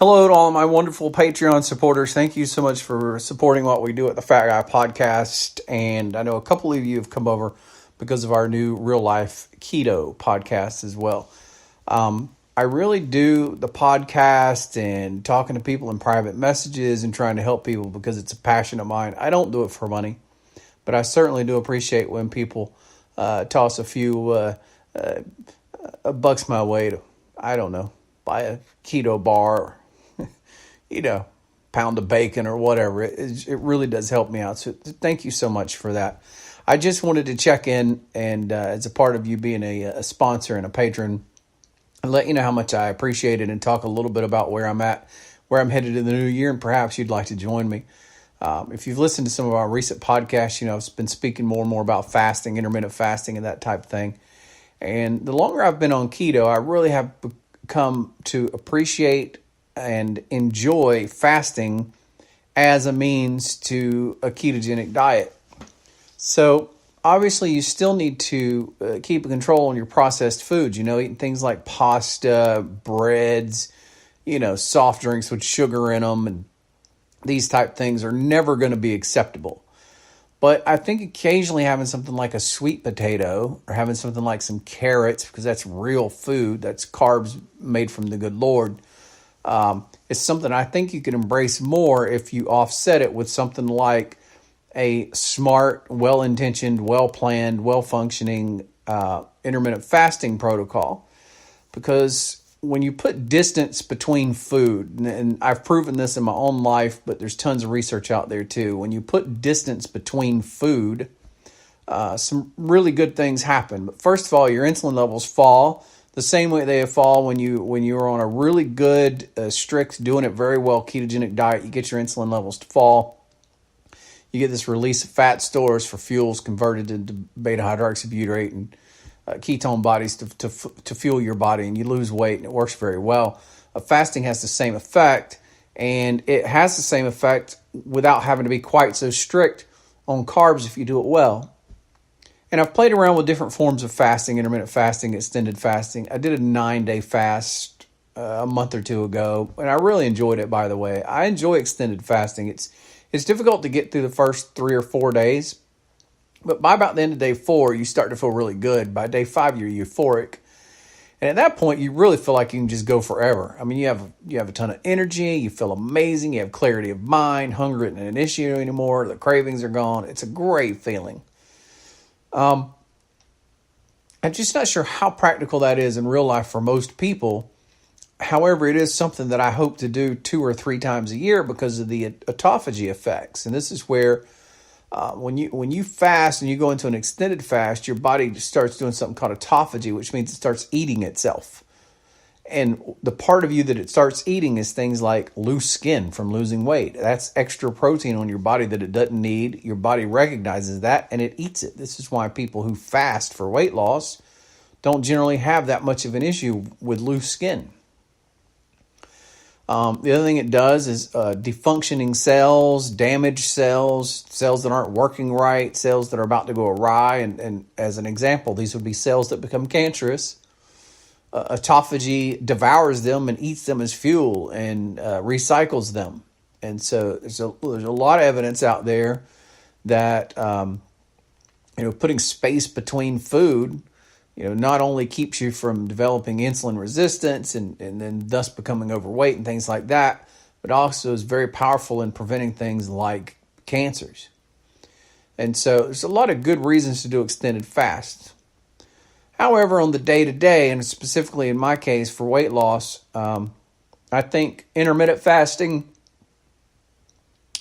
Hello to all of my wonderful Patreon supporters. Thank you so much for supporting what we do at the Fat Guy Podcast. And I know a couple of you have come over because of our new Real Life Keto podcast as well. I really do the podcast and talking to people in private messages and trying to help people because it's a passion of mine. I don't do it for money, but I certainly do appreciate when people toss a few bucks my way to, I don't know, buy a keto bar or pound of bacon or whatever. It really does help me out. So thank you so much for that. I just wanted to check in and as a part of you being a sponsor and a patron, and let you know how much I appreciate it and talk a little bit about where I'm at, where I'm headed in the new year, and perhaps you'd like to join me. If you've listened to some of our recent podcasts, I've been speaking more and more about fasting, intermittent fasting, and that type of thing. And the longer I've been on keto, I really have come to appreciate and enjoy fasting as a means to a ketogenic diet. So obviously you still need to keep control on your processed foods, eating things like pasta, breads, soft drinks with sugar in them, and these type things are never going to be acceptable. But I think occasionally having something like a sweet potato or having something like some carrots, because that's real food, that's carbs made from the good Lord, it's something I think you can embrace more if you offset it with something like a smart, well-intentioned, well-planned, well-functioning intermittent fasting protocol. Because when you put distance between food, and I've proven this in my own life, but there's tons of research out there too. When you put distance between food, some really good things happen. But first of all, your insulin levels fall the same way they fall when you're on a really good, strict, doing it very well ketogenic diet. You get your insulin levels to fall. You get this release of fat stores for fuels converted into beta hydroxybutyrate and ketone bodies to fuel your body, and you lose weight, and it works very well. Fasting has the same effect, and it has the same effect without having to be quite so strict on carbs if you do it well. And I've played around with different forms of fasting, intermittent fasting, extended fasting. I did a 9-day fast a month or two ago, and I really enjoyed it, by the way. I enjoy extended fasting. It's difficult to get through the first 3 or 4 days, but by about the end of day 4, you start to feel really good. By day 5, you're euphoric. And at that point, you really feel like you can just go forever. I mean, you have a ton of energy, you feel amazing, you have clarity of mind, hunger isn't an issue anymore, the cravings are gone. It's a great feeling. I'm just not sure how practical that is in real life for most people. However, it is something that I hope to do 2 or 3 times a year because of the autophagy effects. And this is where when you fast and you go into an extended fast, your body starts doing something called autophagy, which means it starts eating itself. And the part of you that it starts eating is things like loose skin from losing weight. That's extra protein on your body that it doesn't need. Your body recognizes that and it eats it. This is why people who fast for weight loss don't generally have that much of an issue with loose skin. The other thing it does is defunctioning cells, damaged cells, cells that aren't working right, cells that are about to go awry. And as an example, these would be cells that become cancerous. Autophagy devours them and eats them as fuel and recycles them. And so there's a lot of evidence out there that putting space between food not only keeps you from developing insulin resistance and then thus becoming overweight and things like that, but also is very powerful in preventing things like cancers. And so there's a lot of good reasons to do extended fasts. However, on the day-to-day, and specifically in my case for weight loss, I think intermittent fasting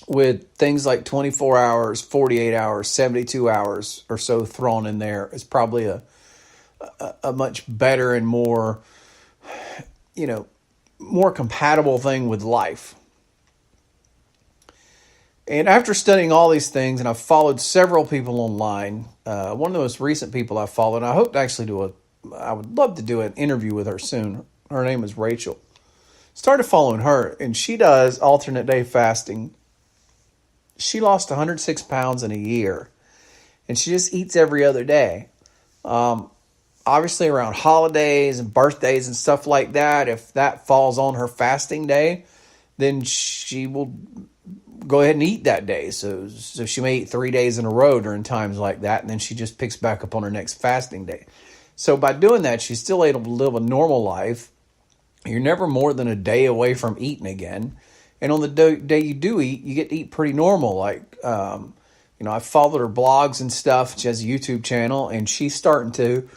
with things like 24 hours, 48 hours, 72 hours or so thrown in there is probably a much better and more compatible thing with life. And after studying all these things, and I've followed several people online, one of the most recent people I followed, and I hope to actually I would love to do an interview with her soon. Her name is Rachel. Started following her, and she does alternate day fasting. She lost 106 pounds in a year, and she just eats every other day. obviously around holidays and birthdays and stuff like that, if that falls on her fasting day, then she will go ahead and eat that day. So she may eat 3 days in a row during times like that, and then she just picks back up on her next fasting day. So by doing that, she's still able to live a normal life. You're never more than a day away from eating again. And on the day you do eat, you get to eat pretty normal. Like, I followed her blogs and stuff. She has a YouTube channel, and she's starting to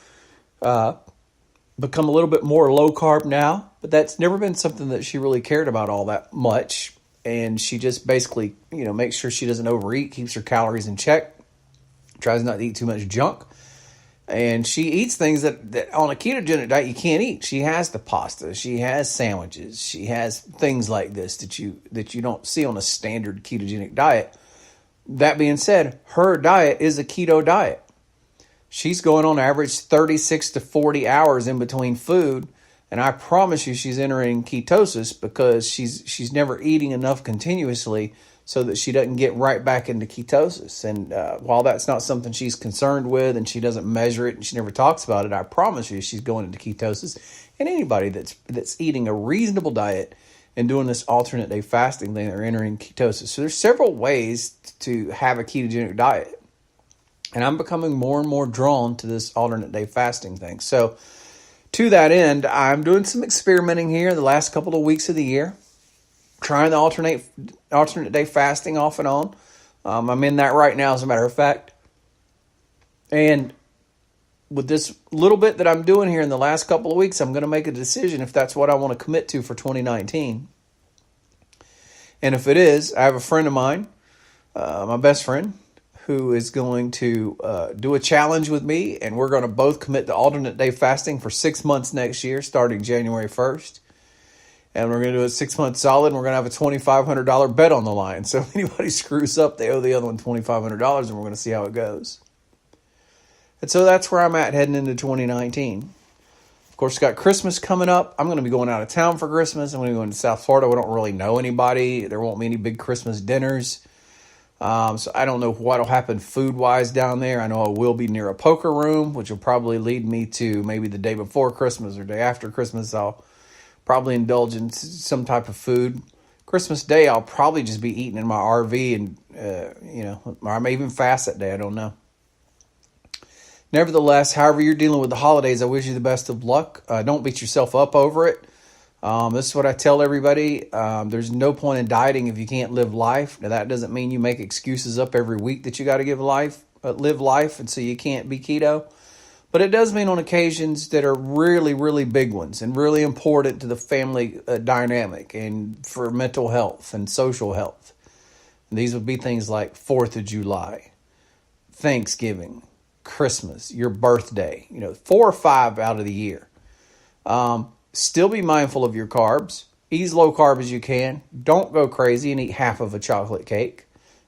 become a little bit more low carb now. But that's never been something that she really cared about all that much. And she just basically, makes sure she doesn't overeat, keeps her calories in check, tries not to eat too much junk. And she eats things that on a ketogenic diet you can't eat. She has the pasta, she has sandwiches, she has things like this that you don't see on a standard ketogenic diet. That being said, her diet is a keto diet. She's going on average 36 to 40 hours in between food. And I promise you she's entering ketosis because she's never eating enough continuously so that she doesn't get right back into ketosis. And while that's not something she's concerned with and she doesn't measure it and she never talks about it, I promise you she's going into ketosis. And anybody that's eating a reasonable diet and doing this alternate day fasting thing, they're entering ketosis. So there's several ways to have a ketogenic diet. And I'm becoming more and more drawn to this alternate day fasting thing. So to that end, I'm doing some experimenting here the last couple of weeks of the year, trying the alternate day fasting off and on. I'm in that right now, as a matter of fact. And with this little bit that I'm doing here in the last couple of weeks, I'm going to make a decision if that's what I want to commit to for 2019. And if it is, I have a friend of mine, my best friend, who is going to do a challenge with me, and we're going to both commit to alternate day fasting for 6 months next year, starting January 1st. And we're going to do it 6 months solid, and we're going to have a $2,500 bet on the line. So if anybody screws up, they owe the other one $2,500, and we're going to see how it goes. And so that's where I'm at heading into 2019. Of course, got Christmas coming up. I'm going to be going out of town for Christmas. I'm going to be going to South Florida. We don't really know anybody. There won't be any big Christmas dinners. So I don't know what will happen food-wise down there. I know I will be near a poker room, which will probably lead me to maybe the day before Christmas or day after Christmas. I'll probably indulge in some type of food. Christmas Day, I'll probably just be eating in my RV and, I may even fast that day. I don't know. Nevertheless, however you're dealing with the holidays, I wish you the best of luck. Don't beat yourself up over it. This is what I tell everybody. There's no point in dieting if you can't live life. Now, that doesn't mean you make excuses up every week that you got to live life, and so you can't be keto. But it does mean on occasions that are really, really big ones and really important to the family dynamic and for mental health and social health. And these would be things like 4th of July, Thanksgiving, Christmas, your birthday, 4 or 5 out of the year. Still be mindful of your carbs. Eat as low carb as you can. Don't go crazy and eat half of a chocolate cake.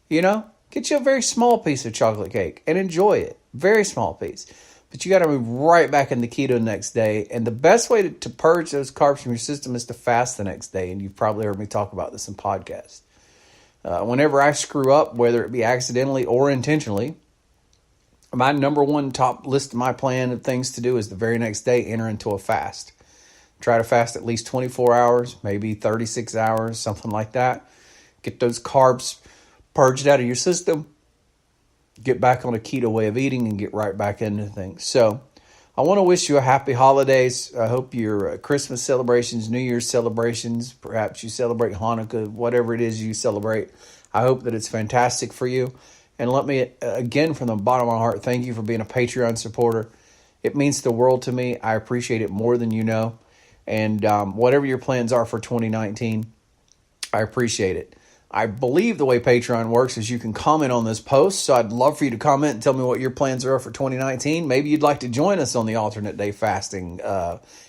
Get you a very small piece of chocolate cake and enjoy it. Very small piece. But you got to move right back into keto next day. And the best way to purge those carbs from your system is to fast the next day. And you've probably heard me talk about this in podcasts. Whenever I screw up, whether it be accidentally or intentionally, my number one top list of my plan of things to do is the very next day enter into a fast. Try to fast at least 24 hours, maybe 36 hours, something like that. Get those carbs purged out of your system. Get back on a keto way of eating and get right back into things. So I want to wish you a happy holidays. I hope your Christmas celebrations, New Year's celebrations, perhaps you celebrate Hanukkah, whatever it is you celebrate. I hope that it's fantastic for you. And let me, again, from the bottom of my heart, thank you for being a Patreon supporter. It means the world to me. I appreciate it more than you know. And whatever your plans are for 2019, I appreciate it. I believe the way Patreon works is you can comment on this post. So I'd love for you to comment and tell me what your plans are for 2019. Maybe you'd like to join us on the alternate day fasting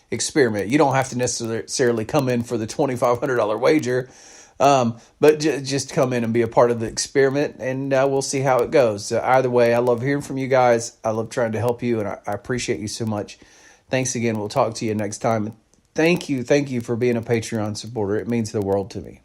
experiment. You don't have to necessarily come in for the $2,500 wager, but just come in and be a part of the experiment, and we'll see how it goes. Either way, I love hearing from you guys. I love trying to help you, and I appreciate you so much. Thanks again. We'll talk to you next time. Thank you for being a Patreon supporter. It means the world to me.